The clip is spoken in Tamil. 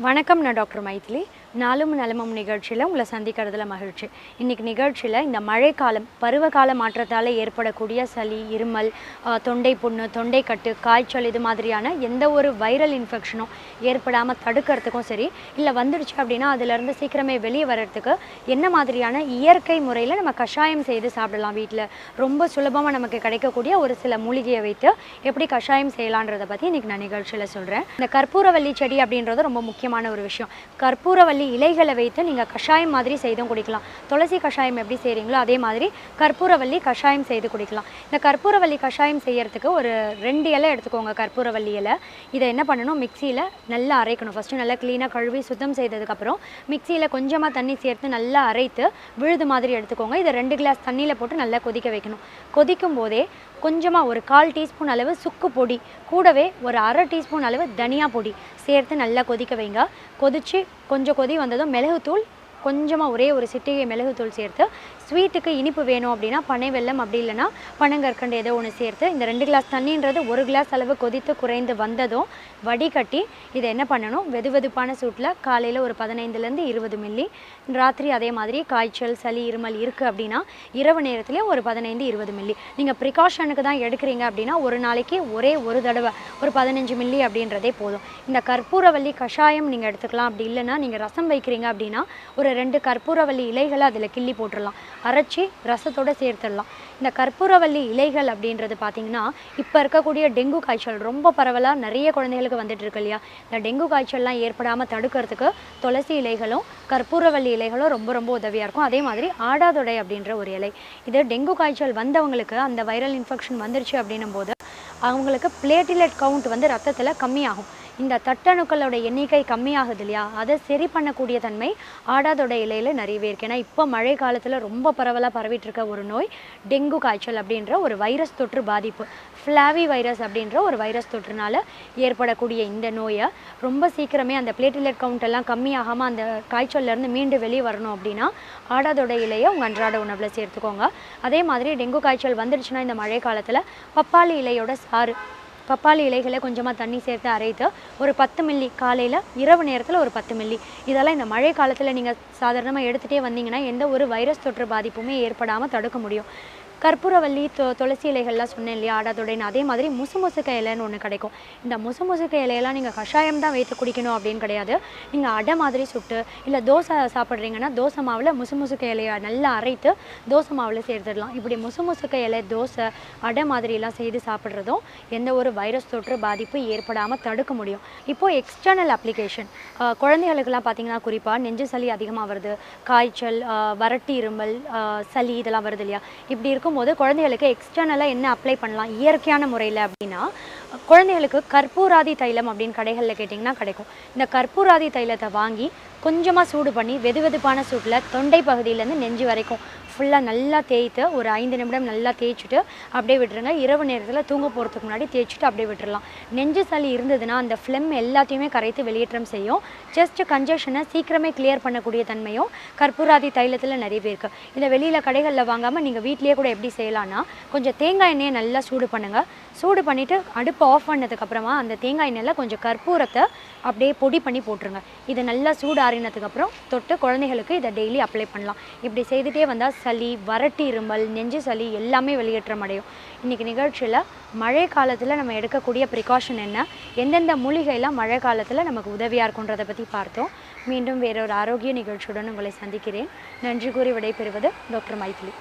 வணக்கம், நான் டாக்டர் மைதிலி. நாளும் நலமும் நிகழ்ச்சியில் உங்களை சந்திக்கிறதுல மகிழ்ச்சி. இன்றைக்கி நிகழ்ச்சியில் இந்த மழைக்காலம் பருவகால மாற்றத்தால் ஏற்படக்கூடிய சளி, இருமல், தொண்டை புண்ணு, தொண்டைக்கட்டு, காய்ச்சல் இது மாதிரியான எந்த ஒரு வைரல் இன்ஃபெக்ஷனும் ஏற்படாமல் தடுக்கிறதுக்கும் சரி, இல்லை வந்துடுச்சு அப்படின்னா அதிலேருந்து சீக்கிரமே வெளியே வர்றதுக்கு என்ன மாதிரியான இயற்கை முறையில் நம்ம கஷாயம் செய்து சாப்பிடலாம். வீட்டில் ரொம்ப சுலபமாக நமக்கு கிடைக்கக்கூடிய ஒரு சில மூலிகையை வைத்து எப்படி கஷாயம் செய்யலான்றதை பற்றி இன்றைக்கி நான் நிகழ்ச்சியில் சொல்கிறேன். இந்த கற்பூரவல்லி செடி அப்படின்றது ரொம்ப முக்கியமான ஒரு விஷயம். கற்பூரவல்லி இலைகளை வைத்து நீங்கள் கஷாயம் மாதிரி செய்தும் குடிக்கலாம். துளசி கஷாயம் எப்படி செய்கிறீங்களோ அதே மாதிரி கற்பூரவல்லி கஷாயம் செய்து குடிக்கலாம். இந்த கற்பூரவல்லி கஷாயம் செய்யறதுக்கு ஒரு 2 இலை எடுத்துக்கோங்க. கற்பூரவல்லி இலை இதை என்ன பண்ணணும், மிக்சியில் நல்லா அரைக்கணும். ஃபஸ்ட்டு நல்லா க்ளீனாக கழுவி சுத்தம் செய்ததுக்கப்புறம் மிக்சியில் கொஞ்சமாக தண்ணி சேர்த்து நல்லா அரைத்து விழுது மாதிரி எடுத்துக்கோங்க. இதை 2 கிளாஸ் தண்ணியில் போட்டு நல்லா கொதிக்க வைக்கணும். கொதிக்கும் போதே கொஞ்சமாக ஒரு 1/4 டீஸ்பூன் அளவு சுக்கு பொடி, கூடவே ஒரு 1/2 டீஸ்பூன் அளவு தனியா பொடி சேர்த்து நல்லா கொதிக்க வைங்க. கொதித்து கொஞ்சம் கொதி வந்ததும் மிளகுத்தூள் கொஞ்சமாக ஒரே ஒரு சிட்டிகை மிளகுத்தூள் சேர்த்து, ஸ்வீட்டுக்கு இனிப்பு வேணும் அப்படின்னா பனை வெல்லம், அப்படி இல்லைனா பனங்கற்கண்டு ஏதோ ஒன்று சேர்த்து இந்த 2 கிளாஸ் தண்ணின்றது 1 கிளாஸ் அளவு கொதித்து குறைந்து வந்ததும் வடிகட்டி இதை என்ன பண்ணணும், வெதுவெதுப்பான சூட்டில் காலையில் ஒரு 15லேருந்து 20 மில்லி, ராத்திரி அதே மாதிரி காய்ச்சல், சளி, இருமல் இருக்குது அப்படின்னா இரவு நேரத்துலேயும் ஒரு 15-20 மில்லி. நீங்கள் ப்ரிகாஷனுக்கு தான் எடுக்கிறீங்க அப்படின்னா ஒரு நாளைக்கு ஒரே ஒரு தடவை ஒரு 15 மில்லி அப்படின்றதே போதும். இந்த கற்பூரவல்லி கஷாயம் நீங்கள் எடுத்துக்கலாம். அப்படி இல்லைன்னா நீங்கள் ரசம் வைக்கிறீங்க அப்படின்னா ஒரு 2 கற்பூரவல்லி இலைகளை அதில் கிள்ளி போட்டுடலாம், அரைச்சி ரசத்தோடு சேர்த்துடலாம். இந்த கற்பூரவல்லி இலைகள் அப்படின்றது பார்த்திங்கன்னா இப்போ இருக்கக்கூடிய டெங்கு காய்ச்சல் ரொம்ப பரவலாக நிறைய குழந்தைகளுக்கு வந்துட்டு இருக்கு இல்லையா. இந்த டெங்கு காய்ச்சல்லாம் ஏற்படாமல் தடுக்கிறதுக்கு துளசி இலைகளும் கற்பூரவல்லி இலைகளும் ரொம்ப ரொம்ப உதவியாக இருக்கும். அதே மாதிரி ஆடாதொடை அப்படின்ற ஒரு இலை, இது டெங்கு காய்ச்சல் வந்தவங்களுக்கு அந்த வைரல் இன்ஃபெக்ஷன் வந்துருச்சு அப்படின்னும் போது அவங்களுக்கு பிளேட்டிலெட் கவுண்ட் வந்து ரத்தத்தில் கம்மியாகும். இந்த தட்டணுக்களோட எண்ணிக்கை கம்மியாகுது இல்லையா, அதை சரி பண்ணக்கூடிய தன்மை ஆடாதோட இலையில் நிறையவே இருக்குது. ஏன்னா இப்போ மழை காலத்தில் ரொம்ப பரவலாக பரவிட்டு இருக்க ஒரு நோய் டெங்கு காய்ச்சல் அப்படின்ற ஒரு வைரஸ் தொற்று பாதிப்பு. ஃப்ளாவி வைரஸ் அப்படின்ற ஒரு வைரஸ் தொற்றுனால ஏற்படக்கூடிய இந்த நோயை ரொம்ப சீக்கிரமே அந்த பிளேட்டிலெட் கவுண்ட் எல்லாம் கம்மியாகாமல் அந்த காய்ச்சல்லேருந்து மீண்டு வெளியே வரணும் அப்படின்னா ஆடாதோட இலையை உங்கள் அன்றாட உணவில் சேர்த்துக்கோங்க. அதே மாதிரி டெங்கு காய்ச்சல் வந்துடுச்சுன்னா இந்த மழை காலத்தில் பப்பாளி இலையோட சாறு, பப்பாளி இலைகளை கொஞ்சமாக தண்ணி சேர்த்து அரைத்து ஒரு 10 மில்லி காலையில், இரவு நேரத்தில் ஒரு 10 மில்லி, இதெல்லாம் இந்த மழை காலத்தில் நீங்கள் சாதாரணமாக எடுத்துகிட்டே வந்தீங்கன்னா எந்த ஒரு வைரஸ் தொற்று பாதிப்புமே ஏற்படாமல் தடுக்க முடியும். கற்பூரவல்லி, துளசி இலைகள்லாம் சொன்னேன் இல்லையா, ஆடாதொடைன்னு. அதே மாதிரி முசுமுசுக்க இலைன்னு ஒன்று கிடைக்கும். இந்த முசுமுசுக்க இலையெல்லாம் நீங்கள் கஷாயம் தான் வைத்து குடிக்கணும் அப்படின்னு கிடையாது. நீங்கள் அடை மாதிரி சுட்டு, இல்லை தோசை சாப்பிட்றீங்கன்னா தோசை மாவில் முசுமுசுக்க இலையை நல்லா அரைத்து தோசை மாவில் சேர்த்துடலாம். இப்படி முசுமுசுக்க இலை தோசை, அடை மாதிரிலாம் செய்து சாப்பிட்றதும் எந்த ஒரு வைரஸ் தொற்று பாதிப்பு ஏற்படாமல் தடுக்க முடியும். இப்போது எக்ஸ்டர்னல் அப்ளிகேஷன் குழந்தைகளுக்கெல்லாம் பார்த்திங்கன்னா குறிப்பாக நெஞ்சு சளி அதிகமாக வருது, காய்ச்சல், வறட்டு இருமல், சளி இதெல்லாம் வருது இல்லையா. இப்படி இருக்கும்போது குழந்தைகளுக்கு எக்ஸ்டர்னலாக என்ன அப்ளை பண்ணலாம் இயற்கையான முறையில் அப்படின்னா, குழந்தைகளுக்கு கற்பூராதி தைலம் அப்படின்னு கடைகளில் கேட்டிங்கன்னா கிடைக்கும். இந்த கற்பூராதி தைலத்தை வாங்கி கொஞ்சமாக சூடு பண்ணி வெதுவெதுப்பான சூட்டில் தொண்டை பகுதியிலேருந்து நெஞ்சு வரைக்கும் ஃபுல்லாக நல்லா தேய்த்து ஒரு 5 நிமிடம் நல்லா தேய்ச்சிட்டு அப்படியே விட்டுருங்க. இரவு நேரத்தில் தூங்க போகிறதுக்கு முன்னாடி தேய்ச்சிட்டு அப்படியே விட்டுடலாம். நெஞ்சு சளி இருந்ததுன்னா அந்த ஃப்ளெம் எல்லாத்தையுமே கரைத்து வெளியேற்றம் செய்யும். செஸ்ட் கன்ஜெஷனை சீக்கிரமே கிளியர் பண்ணக்கூடிய தன்மையும் கற்பூராதி தைலத்தில் நிறையவே இருக்குது. இதை வெளியில் கடைகளில் வாங்காமல் நீங்கள் வீட்டிலேயே கூட எப்படி செய்யலான்னா, கொஞ்சம் தேங்காய் எண்ணெயை நல்லா சூடு பண்ணுங்கள். சூடு பண்ணிவிட்டு அடுப்பை ஆஃப் பண்ணதுக்கப்புறமா அந்த தேங்காய் எண்ணெயில் கொஞ்சம் கற்பூரத்தை அப்படியே பொடி பண்ணி போட்டுருங்க. இது நல்லா சூடு ஆறினதுக்கப்புறம் தொட்டு குழந்தைகளுக்கு இதை டெய்லி அப்ளை பண்ணலாம். இப்படி செய்துகிட்டே வந்தால் சளி, வறட்டு இருமல், நெஞ்சு சளி எல்லாமே வெளியேற்றம் அடையும். இன்றைக்கி நிகழ்ச்சியில் மழை காலத்தில் நம்ம எடுக்கக்கூடிய ப்ரிகாஷன் என்ன, எந்தெந்த மூலிகைலாம் மழை காலத்தில் நமக்கு உதவியாக இருக்குன்றதை பற்றி பார்த்தோம். மீண்டும் வேறொரு ஆரோக்கிய நிகழ்ச்சியுடன் உங்களை சந்திக்கிறேன். நன்றி கூறி விடைபெறுவது டாக்டர் மைதிலி.